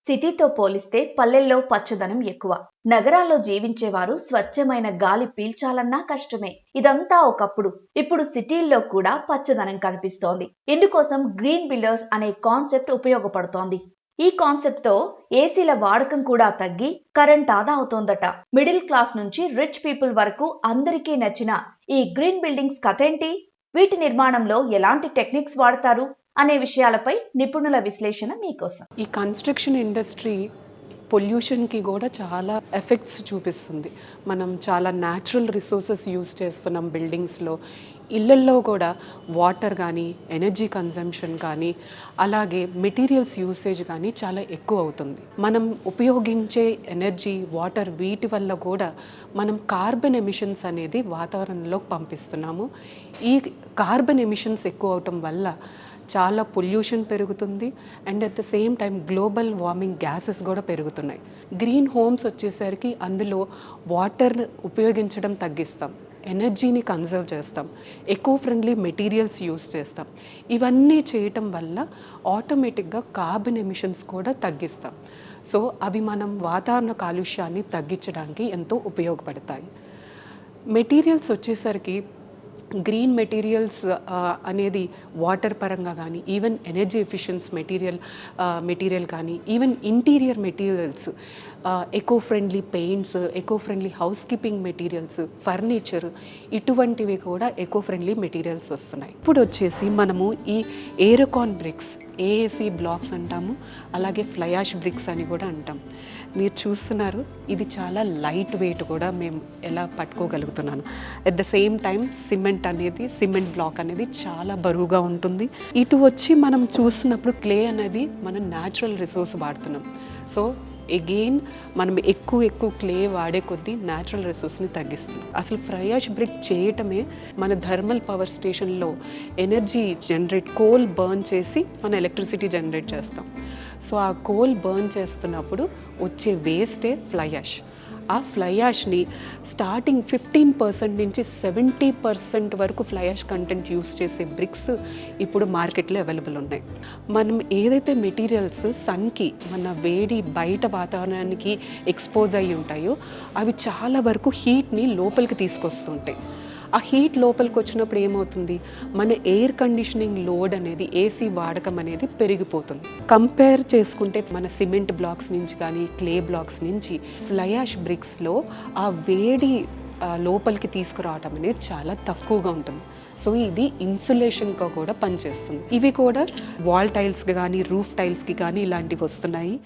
సిటీతో పోలిస్తే పల్లెల్లో పచ్చదనం ఎక్కువ. నగరాల్లో జీవించేవారు స్వచ్ఛమైన గాలి పీల్చాలన్నా కష్టమే. ఇదంతా ఒకప్పుడు. ఇప్పుడు సిటీల్లో కూడా పచ్చదనం కనిపిస్తోంది. ఇందుకోసం గ్రీన్ బిల్డర్స్ అనే కాన్సెప్ట్ ఉపయోగపడుతోంది. ఈ కాన్సెప్ట్ తో ఏసీల వాడకం కూడా తగ్గి కరెంట్ ఆదా అవుతోందట. మిడిల్ క్లాస్ నుంచి రిచ్ పీపుల్ వరకు అందరికీ నచ్చిన ఈ గ్రీన్ బిల్డింగ్స్ కథేంటి? వీటి నిర్మాణంలో ఎలాంటి టెక్నిక్స్ వాడతారు అనే విషయాలపై నిపుణుల విశ్లేషణ మీకోసం. ఈ కన్స్ట్రక్షన్ ఇండస్ట్రీ పొల్యూషన్కి కూడా చాలా ఎఫెక్ట్స్ చూపిస్తుంది. మనం చాలా న్యాచురల్ రిసోర్సెస్ యూస్ చేస్తున్నాం బిల్డింగ్స్లో. ఇళ్ళల్లో కూడా వాటర్ కానీ ఎనర్జీ కన్జంప్షన్ కానీ అలాగే మెటీరియల్స్ యూసేజ్ కానీ చాలా ఎక్కువ అవుతుంది. మనం ఉపయోగించే ఎనర్జీ వాటర్ వీటి వల్ల కూడా మనం కార్బన్ ఎమిషన్స్ అనేది వాతావరణంలోకి పంపిస్తున్నాము. ఈ కార్బన్ ఎమిషన్స్ ఎక్కువ అవటం వల్ల చాలా పొల్యూషన్ పెరుగుతుంది and at the same time global warming gases కూడా పెరుగుతున్నాయి. గ్రీన్ హోమ్స్ వచ్చేసరికి అందులో వాటర్ ఉపయోగించడం తగ్గిస్తాం, ఎనర్జీని కన్జర్వ్ చేస్తాం, ఎకో ఫ్రెండ్లీ మెటీరియల్స్ యూస్ చేస్తాం. ఇవన్నీ చేయటం వల్ల ఆటోమేటిక్గా కార్బన్ ఎమిషన్స్ కూడా తగ్గిస్తాం. సో అవి మనం వాతావరణ కాలుష్యాన్ని తగ్గించడానికి ఎంతో ఉపయోగపడతాయి. మెటీరియల్స్ వచ్చేసరికి గ్రీన్ మెటీరియల్స్ అనేది వాటర్ పరంగా కానీ ఈవెన్ ఎనర్జీ ఎఫిషియన్స్ మెటీరియల్ కానీ even interior materials, eco friendly paints, eco friendly house keeping materials, furniture ఇటువంటివి కూడా ఎకో ఫ్రెండ్లీ మెటీరియల్స్ వస్తున్నాయి. ఇప్పుడు వచ్చేసి మనము ఈ ఏరోకాన్ బ్రిక్స్, ఏఏసీ బ్లాక్స్ అంటాము, అలాగే ఫ్లై యాష్ బ్రిక్స్ అని కూడా అంటాం. మీరు చూస్తున్నారు ఇది చాలా లైట్ వెయిట్ కూడా మేము ఎలా పట్టుకోగలుగుతున్నాను. At the same time cement block అనేది చాలా బరువుగా ఉంటుంది. ఇటు వచ్చి మనం చూస్తున్నప్పుడు క్లే అనేది మనం న్యాచురల్ రిసోర్స్ వాడుతున్నాం. సో అగైన్ మనం ఎక్కువ క్లే వాడే కొద్దీ న్యాచురల్ రిసోర్స్ని తగ్గిస్తుంది. అసలు ఫ్లై యాష్ బ్రిక్ చేయటమే మన థర్మల్ పవర్ స్టేషన్లో ఎనర్జీ కోల్ బర్న్ చేసి మన ఎలక్ట్రిసిటీ జనరేట్ చేస్తాం. సో ఆ కోల్ బర్న్ చేస్తున్నప్పుడు వచ్చే వేస్టే ఫ్లై యాష్. ఆ ఫ్లై యాష్ని స్టార్టింగ్ 15% నుంచి 70% వరకు ఫ్లై యాష్ కంటెంట్ యూస్ చేసే బ్రిక్స్ ఇప్పుడు మార్కెట్లో అవైలబుల్ ఉన్నాయి. మనం ఏదైతే మెటీరియల్స్ సన్కి మన వేడి బయట వాతావరణానికి ఎక్స్పోజ్ అయ్యి ఉంటాయో అవి చాలా వరకు హీట్ని లోపలికి తీసుకొస్తుంటాయి. ఆ హీట్ లోపలికి వచ్చినప్పుడు ఏమవుతుంది, మన ఎయిర్ కండిషనింగ్ లోడ్ అనేది ఏసీ వాడకం అనేది పెరిగిపోతుంది. కంపేర్ చేసుకుంటే మన సిమెంట్ బ్లాక్స్ నుంచి కానీ క్లే బ్లాక్స్ నుంచి ఫ్లై యాష్ బ్రిక్స్లో ఆ వేడి లోపలికి తీసుకురావటం అనేది చాలా తక్కువగా ఉంటుంది. సో ఇది ఇన్సులేషన్గా కూడా పనిచేస్తుంది. ఇవి కూడా వాల్ టైల్స్కి కానీ రూఫ్ టైల్స్కి కానీ ఇలాంటివి వస్తున్నాయి.